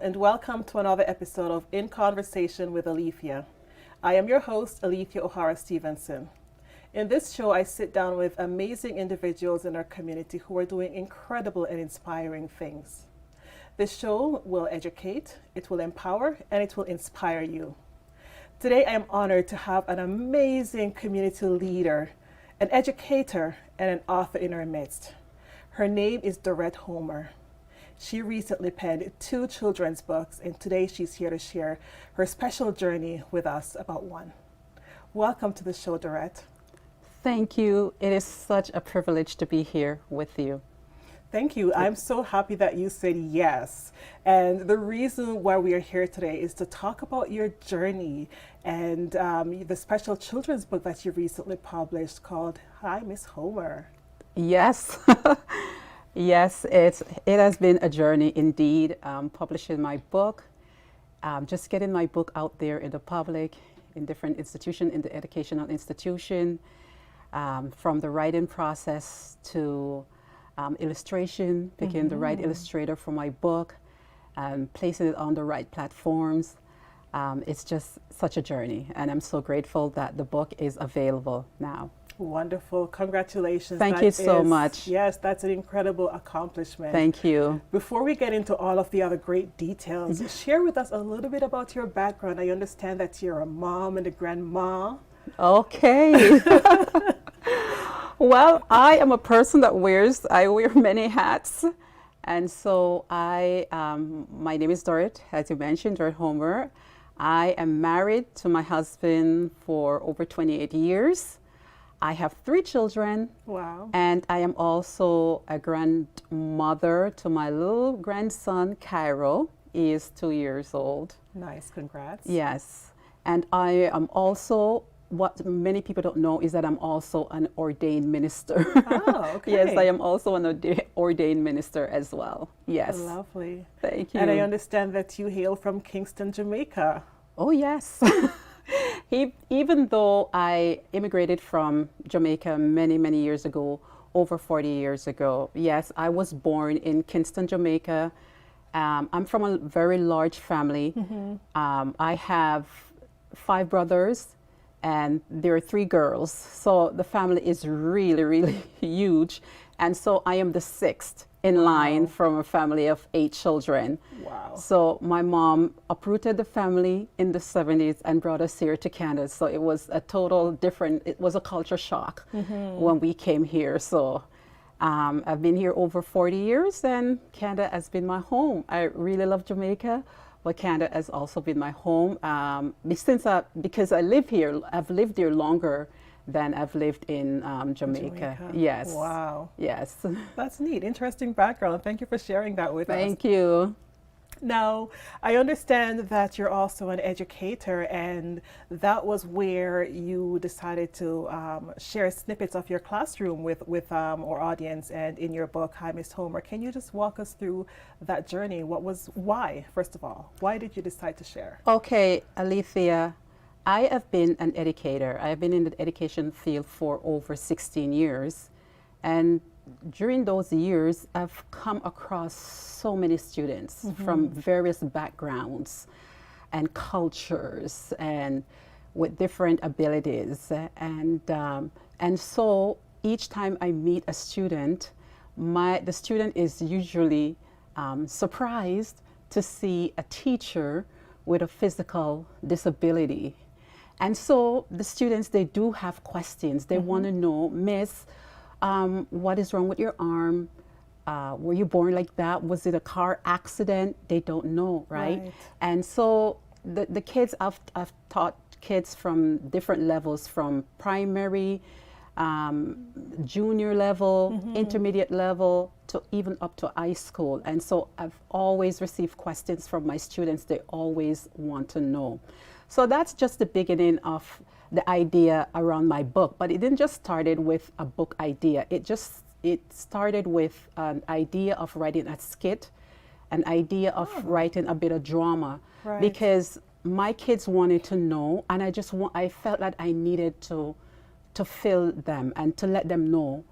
and welcome to another episode of In Conversation with Alethia. I am your host, Alethia O'Hara-Stephenson. In this show, I sit down with amazing individuals in our community who are doing incredible and inspiring things. This show will educate, it will empower, and it will inspire you. Today, I am honored to have an amazing community leader, an educator, and an author in our midst. Her name is Dorrett Homer. She recently penned 2 children's books, and today she's here to share her special journey with us about one. Welcome to the show, Dorrett. Thank you. It is such a privilege to be here with you. Thank you. I'm so happy that you said yes. And the reason why we are here today is to talk about your journey and the special children's book that you recently published called Hi, Miss Homer. Yes. Yes, it has been a journey indeed, publishing my book, just getting my book out there in the public, in different institutions, in the educational institution, from the writing process to illustration, picking the right illustrator for my book, placing it on the right platforms. It's just such a journey, and I'm so grateful that the book is available now. Wonderful. Congratulations. Thank you so much. Yes, that's an incredible accomplishment. Thank you. Before we get into all of the other great details, share with us a little bit about your background. I understand that you're a mom and a grandma. Okay. Well, I am a person that I wear many hats. And so my name is Dorrett, as you mentioned, Dorrett Homer. I am married to my husband for over 28 years. I have 3 children. Wow. And I am also a grandmother to my little grandson, Cairo. He is 2 years old. Nice, congrats. Yes. And I am also, what many people don't know is that I'm also an ordained minister. Oh, okay. Yes, I am also an ordained minister as well. Yes. Lovely. Thank you. And I understand that you hail from Kingston, Jamaica. Oh, yes. Even though I immigrated from Jamaica many, many years ago, over 40 years ago, yes, I was born in Kingston, Jamaica. I'm from a very large family. I have 5 brothers, and there are 3 girls. So the family is really, really huge. And so I am the 6th in line from a family of 8 children. Wow. So my mom uprooted the family in the 70s and brought us here to Canada. So it was a total different, it was a culture shock when we came here. So I've been here over 40 years, and Canada has been my home. I really love Jamaica, but Canada has also been my home because I live here. I've lived here longer than I've lived in Jamaica. Yes. Wow. Yes. That's neat. Interesting background. Thank you for sharing that with us. Thank you. Now, I understand that you're also an educator, and that was where you decided to share snippets of your classroom with our audience and in your book, Hi, Miss Homer. Can you just walk us through that journey? Why, first of all, why did you decide to share? Okay, Alethia, I have been an educator. I've been in the education field for over 16 years. And during those years, I've come across so many students from various backgrounds and cultures and with different abilities. And so each time I meet a student, the student is usually surprised to see a teacher with a physical disability. And so the students, they do have questions. They want to know, Miss, what is wrong with your arm? Were you born like that? Was it a car accident? They don't know, right? And so the kids, I've taught kids from different levels, from primary, junior level, intermediate level, to even up to high school. And so I've always received questions from my students. They always want to know. So that's just the beginning of the idea around my book. But it didn't just started with a book idea. It started with an idea of writing a skit, an idea of writing a bit of drama, because my kids wanted to know, and I felt that I needed to fill them and to let them know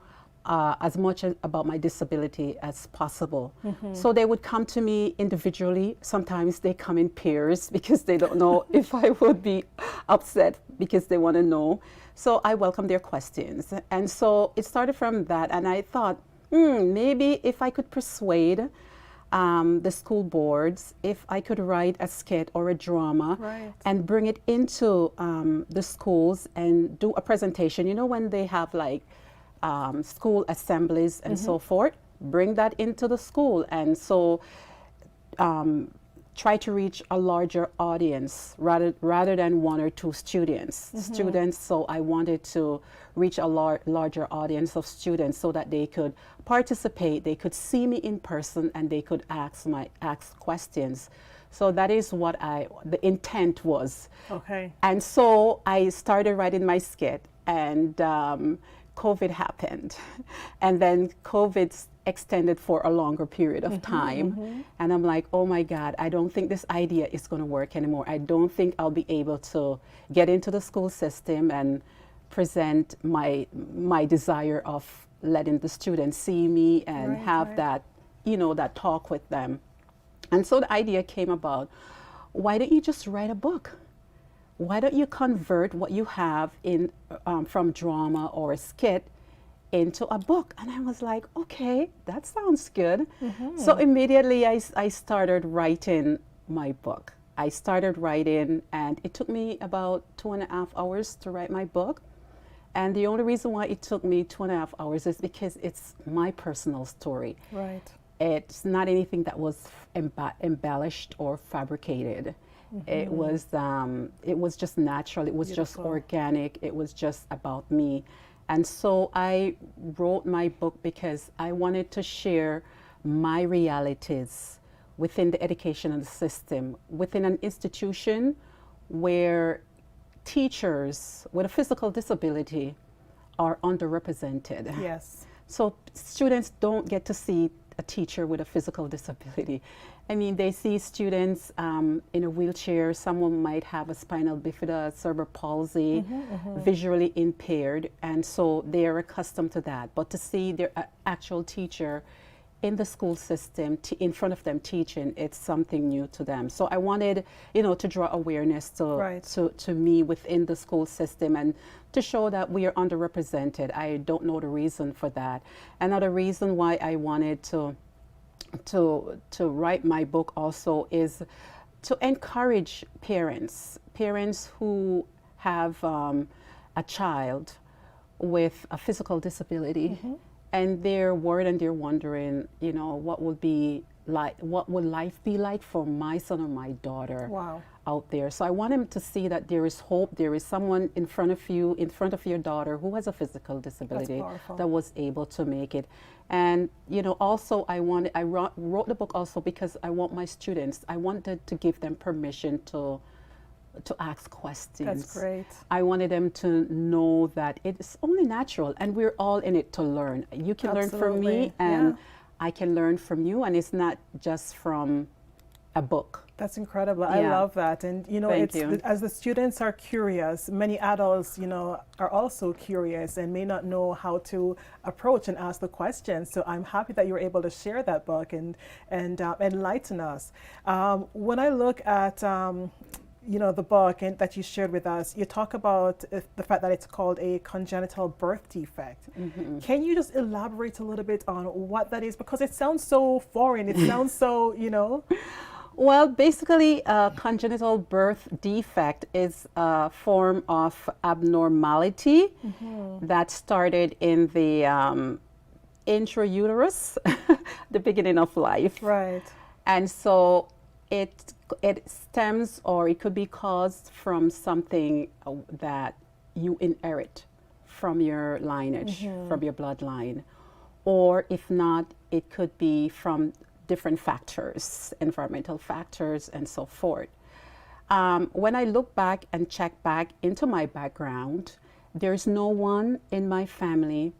as much about my disability as possible. So they would come to me individually. Sometimes they come in pairs because they don't know if I would be upset, because they want to know. So I welcome their questions. And so it started from that. And I thought, maybe if I could persuade the school boards, if I could write a skit or a drama and bring it into the schools and do a presentation. You know, when they have like school assemblies and so forth, bring that into the school. And so try to reach a larger audience rather than one or two students. So I wanted to reach a larger audience of students so that they could participate, they could see me in person, and they could ask questions. So that is what the intent was. Okay. And so I started writing my skit, and COVID happened. And then COVID extended for a longer period of time. And I'm like, oh my God, I don't think this idea is going to work anymore. I don't think I'll be able to get into the school system and present my desire of letting the students see me and have that, you know, that talk with them. And so the idea came about, why don't you just write a book? Why don't you convert what you have in from drama or a skit into a book? And I was like, okay, that sounds good. So immediately I started writing my book. I started writing, and it took me about 2.5 hours to write my book. And the only reason why it took me 2.5 hours is because it's my personal story. Right. It's not anything that was embellished or fabricated. It was just natural. It was just organic. It was just about me. And so I wrote my book because I wanted to share my realities within the educational system, within an institution where teachers with a physical disability are underrepresented. Yes. So students don't get to see a teacher with a physical disability. I mean, they see students in a wheelchair. Someone might have a spinal bifida, cerebral palsy, visually impaired, and so they are accustomed to that. But to see their actual teacher in the school system, in front of them teaching, it's something new to them. So I wanted, you know, to draw awareness to me within the school system and to show that we are underrepresented. I don't know the reason for that. Another reason why I wanted to write my book also is to encourage parents who have a child with a physical disability. And they're worried and they're wondering, you know, what will life be like for my son or my daughter out there? So I want them to see that there is hope. There is someone in front of you, in front of your daughter, who has a physical disability that was able to make it. And, you know, also I wrote the book also because I want my students, I wanted to give them permission to ask questions. That's great. I wanted them to know that it's only natural, and we're all in it to learn. You can learn from me, and I can learn from you, and it's not just from a book. That's incredible. I love that. And, you know, as the students are curious, many adults, you know, are also curious and may not know how to approach and ask the questions. So I'm happy that you were able to share that book and enlighten us. When I look at you know, the book and that you shared with us, you talk about the fact that it's called a congenital birth defect. Can you just elaborate a little bit on what that is? Because it sounds so foreign. It sounds so, you know. Well, basically, congenital birth defect is a form of abnormality that started in the intrauterus, the beginning of life. Right. And so it stems, or it could be caused from something that you inherit from your lineage, from your bloodline. Or if not, it could be from different factors, environmental factors and so forth. When I look back and check back into my background, there's no one in my family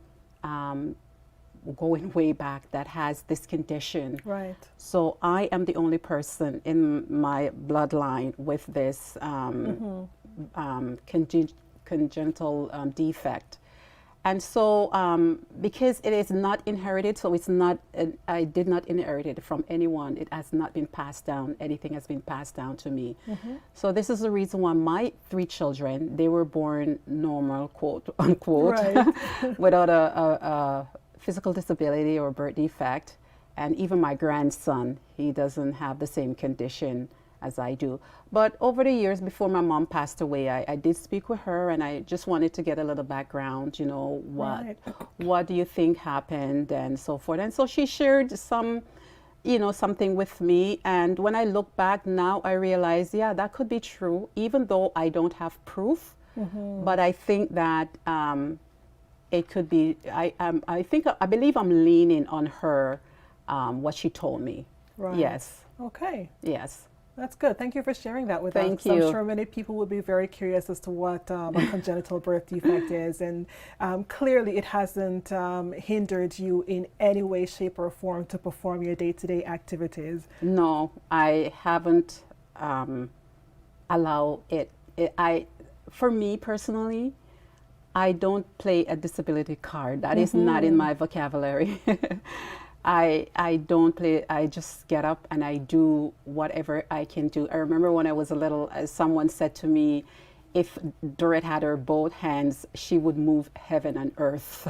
going way back that has this condition. Right. So I am the only person in my bloodline with this congenital defect. And so, because it is not inherited, so it's not, I did not inherit it from anyone. It has not been passed down. Anything has been passed down to me. So this is the reason why my 3 children, they were born normal, quote unquote, Right. without a physical disability or birth defect. And even my grandson, he doesn't have the same condition as I do. But over the years, before my mom passed away, I did speak with her, and I just wanted to get a little background, you know, what do you think happened and so forth. And so she shared some, you know, something with me. And when I look back now, I realize, yeah, that could be true, even though I don't have proof. But I think that it could be, I believe I'm leaning on her, what she told me. Right. Yes. Okay. Yes. That's good. Thank you for sharing that with us. Thank you. I'm sure many people would be very curious as to what a congenital birth defect is. And clearly it hasn't hindered you in any way, shape, or form to perform your day-to-day activities. No, I haven't allowed it. For me personally, I don't play a disability card. That is not in my vocabulary. I don't play, I just get up and I do whatever I can do. I remember when I was a little, someone said to me, if Dorrett had her both hands, she would move heaven and earth.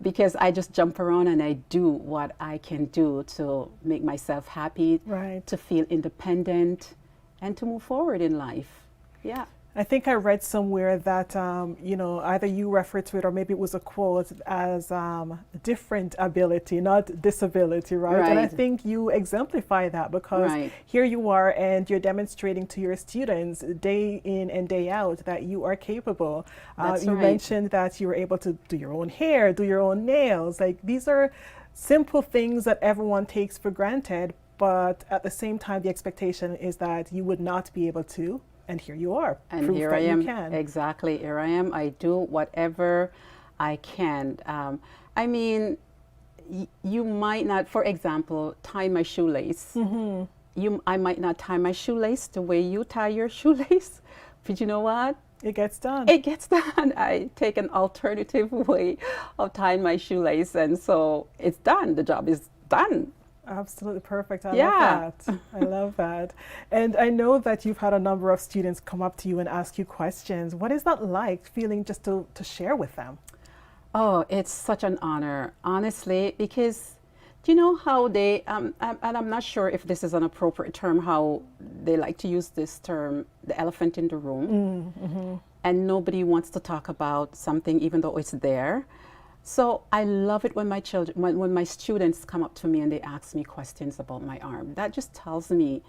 Because I just jump around and I do what I can do to make myself happy, Right. to feel independent, and to move forward in life. Yeah. I think I read somewhere that, you know, either you referred to it or maybe it was a quote as different ability, not disability, right? And I Right. think you exemplify that because Right. here you are and you're demonstrating to your students day in and day out that you are capable. That's you right. mentioned that you were able to do your own hair, do your own nails. Like these are simple things that everyone takes for granted, but at the same time, the expectation is that you would not be able to. And here you are. And proof here that I am. You can. Exactly. Here I am. I do whatever I can. I mean, you might not, for example, tie my shoelace. I might not tie my shoelace the way you tie your shoelace. But you know what? It gets done. It gets done. I take an alternative way of tying my shoelace. And so it's done. The job is done. Absolutely perfect. I Yeah. love that. I love that. And I know that you've had a number of students come up to you and ask you questions. What is that like, feeling just to share with them? Oh, it's such an honor, honestly, because do you know how they, and I'm not sure if this is an appropriate term, how they like to use this term, the elephant in the room, and nobody wants to talk about something even though it's there. So I love it when my children, when my students come up to me and they ask me questions about my arm. That just tells me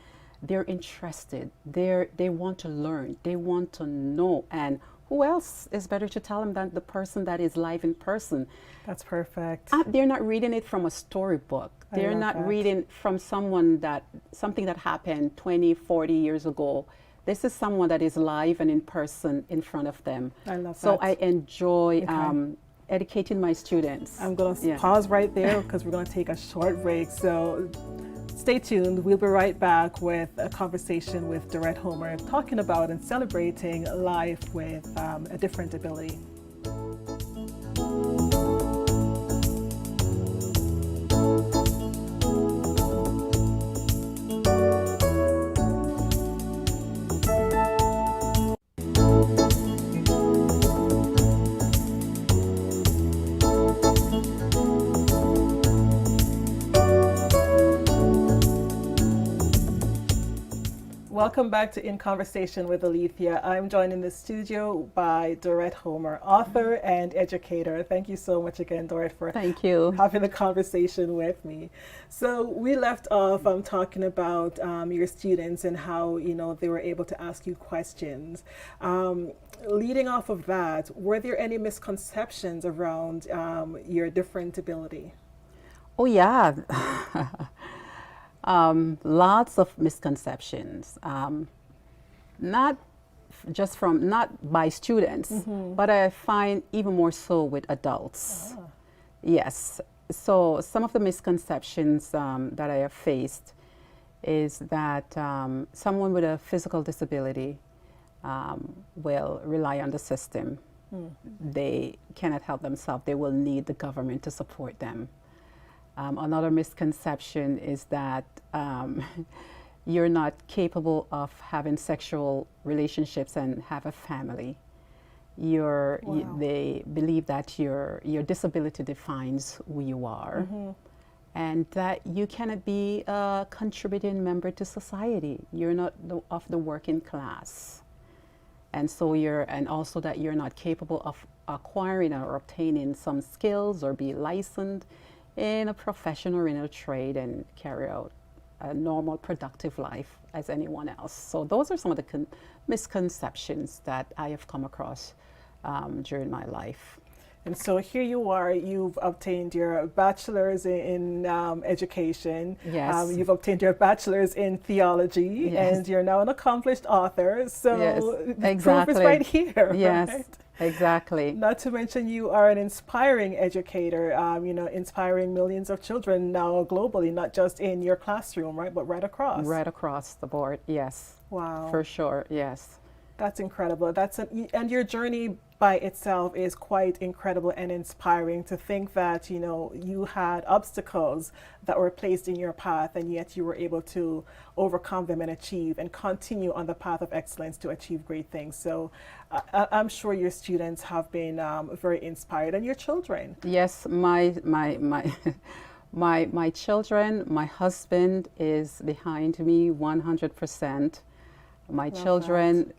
they're interested. They want to learn. They want to know. And who else is better to tell them than the person that is live in person? That's perfect. They're not reading it from a storybook. They're love not that. reading from something that happened 20, 40 years ago. This is someone that is live and in person in front of them. I love so that. I enjoy Okay. educating my students. I'm going to pause right there because we're going to take a short break. So stay tuned. We'll be right back with a conversation with Dorrett Homer talking about and celebrating life with a different ability. Welcome back to In Conversation with Alethia. I'm joined in the studio by Dorrett Homer, author and educator. Thank you so much again, Dorrett, for Thank you. having a conversation with me. So we left off talking about your students and how they were able to ask you questions. Leading off of that, were there any misconceptions around your different ability? Oh yeah. Lots of misconceptions, not by students, but I find even more so with adults. Yes. So some of the misconceptions that I have faced is that someone with a physical disability will rely on the system. they cannot help themselves. They will need the government to support them. Another misconception is that you're not capable of having sexual relationships and have a family. They believe that your disability defines who you are, and that you cannot be a contributing member to society. You're not of the working class, and so also that you're not capable of acquiring or obtaining some skills or be licensed in a profession or in a trade and carry out a normal productive life as anyone else. So those are some of the misconceptions that I have come across during my life. And so here you are, you've obtained your bachelor's in education. Yes. You've obtained your bachelor's in theology, yes. and you're now an accomplished author. So yes, the exactly. proof is right here. Yes, right? exactly. Not to mention you are an inspiring educator, inspiring millions of children now globally, not just in your classroom, right, but right across. Right across the board, yes. Wow. For sure, yes. That's incredible. And your journey by itself is quite incredible and inspiring to think that, you had obstacles that were placed in your path, and yet you were able to overcome them and achieve and continue on the path of excellence to achieve great things. So I'm sure your students have been very inspired, and your children. Yes, my children, my husband is behind me 100%. My Love children,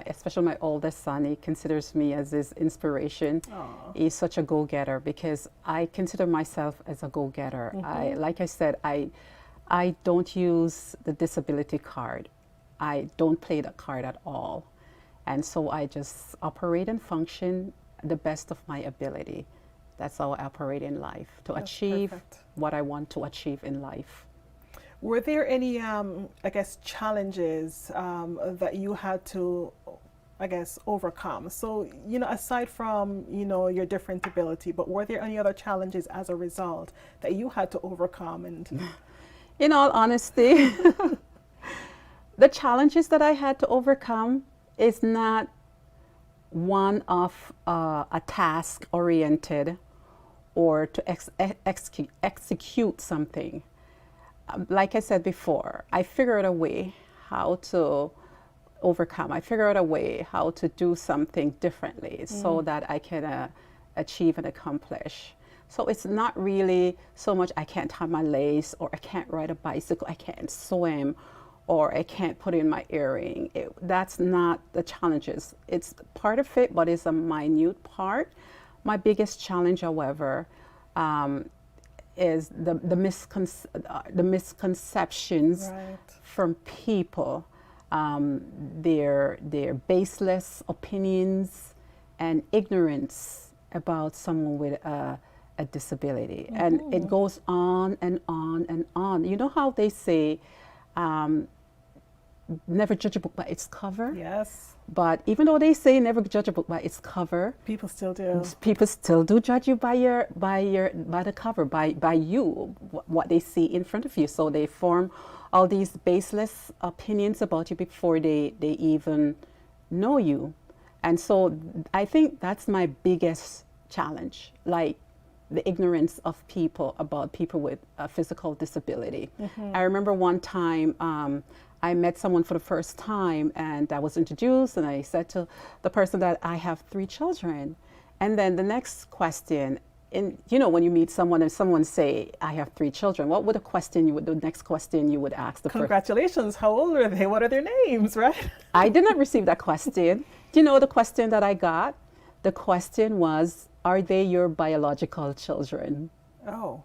especially my oldest son, he considers me as his inspiration. Aww. He's such a go-getter because I consider myself as a go-getter. Like I said, I don't use the disability card. I don't play that card at all. And so I just operate and function the best of my ability. That's how I operate in life, to That's achieve perfect. what I want to achieve in life. Were there any, challenges that you had to, overcome? So, aside from, your different ability, but were there any other challenges as a result that you had to overcome? And in all honesty, the challenges that I had to overcome is not one of a task-oriented or to execute something. Like I said before, I figured a way how to overcome. I figured out a way how to do something differently so that I can achieve and accomplish. So it's not really so much I can't tie my lace, or I can't ride a bicycle, I can't swim, or I can't put in my earring. That's not the challenges. It's part of it, but it's a minute part. My biggest challenge, however, is the misconceptions right. from people, their baseless opinions and ignorance about someone with a disability. And it goes on and on and on. You know how they say, never judge a book by its cover? Yes. But even though they say never judge a book by its cover, People still do. people still do judge you by the cover, by you, what they see in front of you. So they form all these baseless opinions about you before they even know you. And so I think that's my biggest challenge, like the ignorance of people about people with a physical disability. I remember one time I met someone for the first time, and I was introduced, and I said to the person that I have 3 children. And then the next question, when you meet someone and someone say, I have 3 children, what would the next question you would ask the person? Congratulations, how old are they? What are their names, right? I did not receive that question. Do you know the question that I got? The question was, are they your biological children? Oh.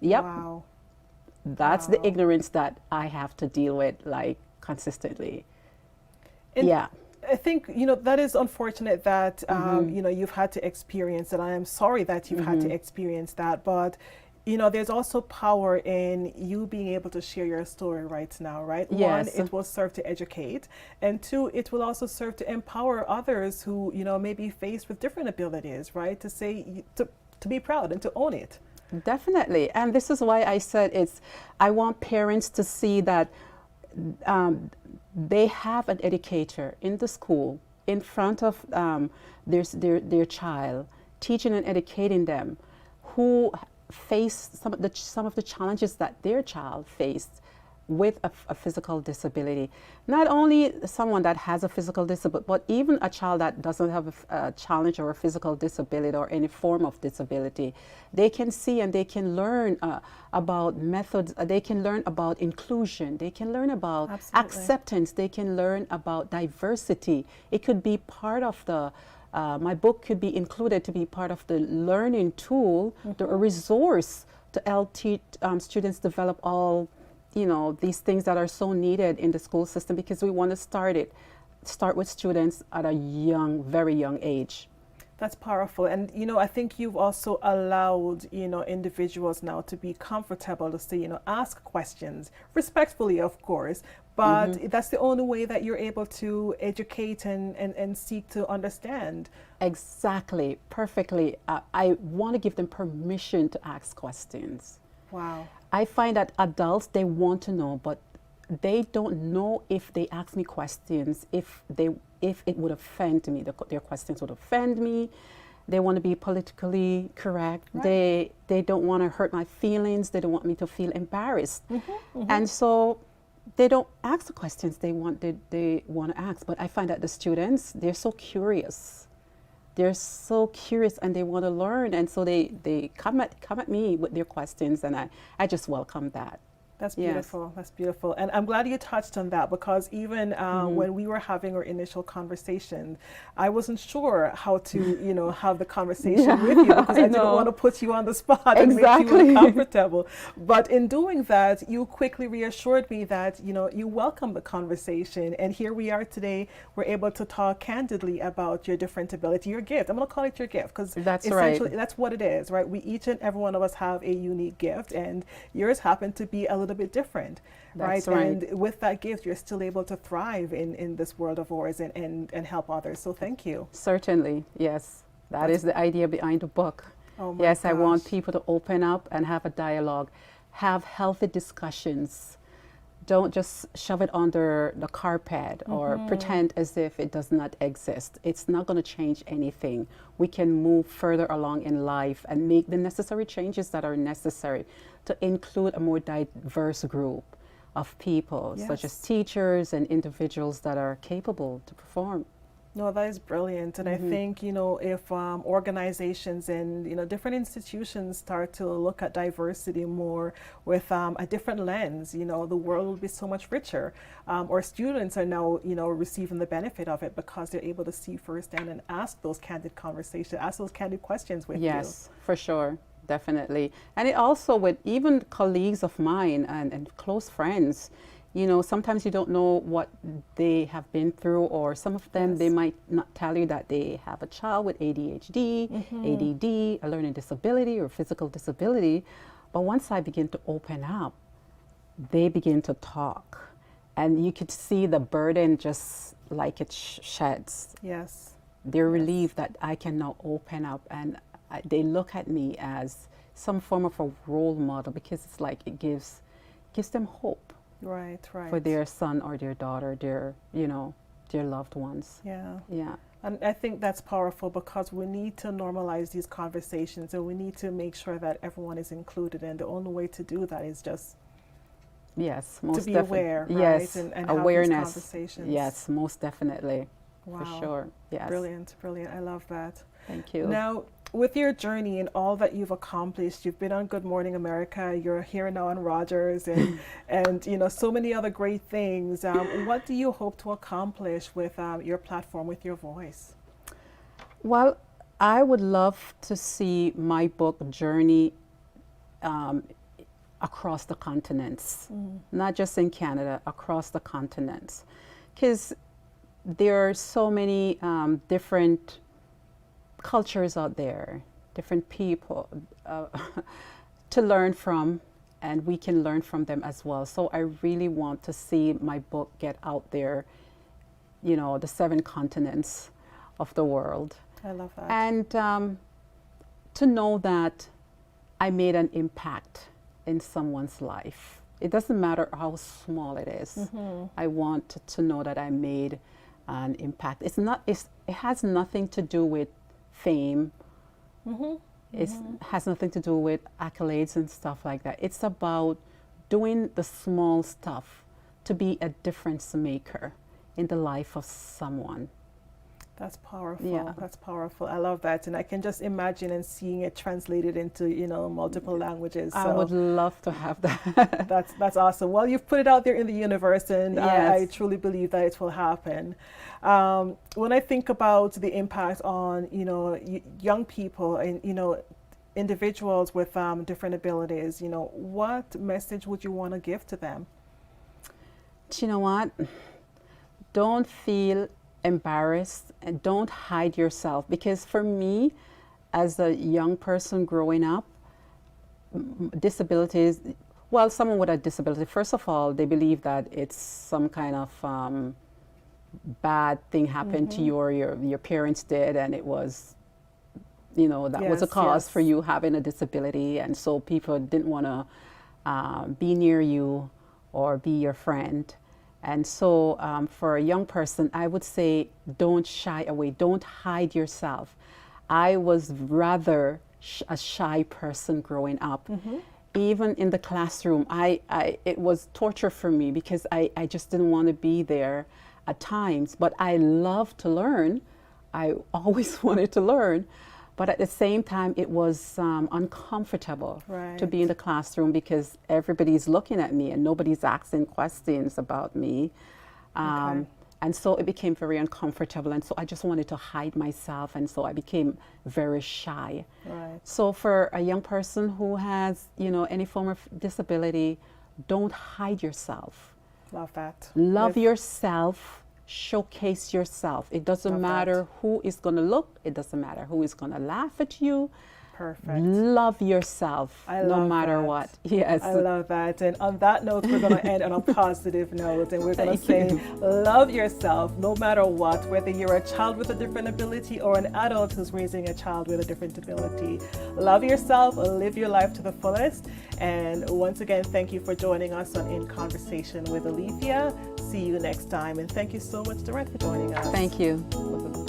Yep. Wow. That's the ignorance that I have to deal with, like, consistently. And yeah. I think, that is unfortunate that, you've had to experience it. I am sorry that you've had to experience that. But, there's also power in you being able to share your story right now, right? Yes. 1, it will serve to educate. And 2, it will also serve to empower others who, may be faced with different abilities, right? To say, to be proud and to own it. Definitely. And this is why I said I want parents to see that they have an educator in the school in front of their child, teaching and educating them, who face some of the challenges that their child faced with a physical disability. Not only someone that has a physical disability, but even a child that doesn't have a challenge or a physical disability or any form of disability. They can see and they can learn about methods, they can learn about inclusion, they can learn about acceptance, they can learn about diversity. It could be part of the my book could be included to be part of the learning tool, a resource to help students develop all these things that are so needed in the school system, because we want to start with students at a very young age. That's powerful. And, I think you've also allowed, individuals now to be comfortable to say, ask questions, respectfully, of course, but that's the only way that you're able to educate and seek to understand. Exactly. Perfectly. I want to give them permission to ask questions. Wow. I find that adults, they want to know, but they don't know if they ask me questions, if it would offend me, their questions would offend me. They want to be politically correct. Right. They don't want to hurt my feelings. They don't want me to feel embarrassed. And so they don't ask the questions they want to ask. But I find that the students, they're so curious. They're so curious and they want to learn, and so they come at me with their questions, and I just welcome that. That's beautiful. Yes. That's beautiful. And I'm glad you touched on that, because even when we were having our initial conversation, I wasn't sure how to, have the conversation with you, because I didn't want to put you on the spot and make you uncomfortable. But in doing that, you quickly reassured me that, you welcome the conversation. And here we are today. We're able to talk candidly about your different ability, your gift. I'm going to call it your gift, because essentially that's what it is, right? We each and every one of us have a unique gift, and yours happen to be a little bit different, right? And with that gift, you're still able to thrive in this world of ours and help others. So thank you. Certainly, yes. That is the idea behind the book. Oh my yes, gosh. I want people to open up and have a dialogue, have healthy discussions. Don't just shove it under the carpet or pretend as if it does not exist. It's not going to change anything. We can move further along in life and make the necessary changes that are necessary to include a more diverse group of people, such as teachers and individuals that are capable to perform. No, that is brilliant. And I think, if organizations and, different institutions start to look at diversity more with a different lens, the world will be so much richer. Our students are now, receiving the benefit of it, because they're able to see firsthand and ask those candid conversations, ask those candid questions with you. Yes, for sure. Definitely. And it also, with even colleagues of mine and close friends, sometimes you don't know what they have been through, or some of them, they might not tell you that they have a child with ADHD, ADD, a learning disability or physical disability. But once I begin to open up, they begin to talk. And you could see the burden just like it sheds. Yes. They're relieved that I can now open up, and they look at me as some form of a role model, because it's like it gives them hope. Right. For their son or their daughter, their loved ones. Yeah. And I think that's powerful, because we need to normalize these conversations, and we need to make sure that everyone is included. And the only way to do that is just most to be aware, right? Yes, and awareness. Have these conversations. Yes, most definitely. Wow. For sure. Yes. Brilliant. I love that. Thank you. Now, with your journey and all that you've accomplished, you've been on Good Morning America, you're here now on Rogers, and so many other great things. What do you hope to accomplish with your platform, with your voice? Well, I would love to see my book journey across the continents, not just in Canada, across the continents, because there are so many different cultures out there, different people to learn from, and we can learn from them as well. So I really want to see my book get out there, the 7 continents of the world. I love that. And to know that I made an impact in someone's life. It doesn't matter how small it is. I want to know that I made and impact. It has nothing to do with fame. It has nothing to do with accolades and stuff like that. It's about doing the small stuff to be a difference maker in the life of someone. That's powerful. Yeah. That's powerful. I love that. And I can just imagine and seeing it translated into, multiple languages. So I would love to have that. that's awesome. Well, you've put it out there in the universe, and Yes. I truly believe that it will happen. When I think about the impact on, young people and, individuals with different abilities, what message would you want to give to them? Do you know what? Don't feel embarrassed and don't hide yourself, because for me, as a young person growing up, disabilities, well, someone with a disability, first of all, they believe that it's some kind of bad thing happened to you, or your parents did, and it was, that was a cause for you having a disability, and so people didn't want to be near you or be your friend. And so for a young person, I would say don't shy away, don't hide yourself. I was rather a shy person growing up. Even in the classroom, it was torture for me because I just didn't want to be there at times. But I loved to learn. I always wanted to learn. But at the same time, it was uncomfortable to be in the classroom because everybody's looking at me and nobody's asking questions about me. And so it became very uncomfortable. And so I just wanted to hide myself. And so I became very shy. So for a young person who has, any form of disability, don't hide yourself. Love that. Love yourself. Showcase yourself. It doesn't matter who is going to look. It doesn't matter who is going to laugh at you. Perfect. Love yourself no matter what. Yes. I love that. And on that note, we're going to end on a positive note. And we're going to say, love yourself no matter what, whether you're a child with a different ability or an adult who's raising a child with a different ability. Love yourself, live your life to the fullest. And once again, thank you for joining us on In Conversation with Alethia. See you next time. And thank you so much, Dorrett, for joining us. Thank you.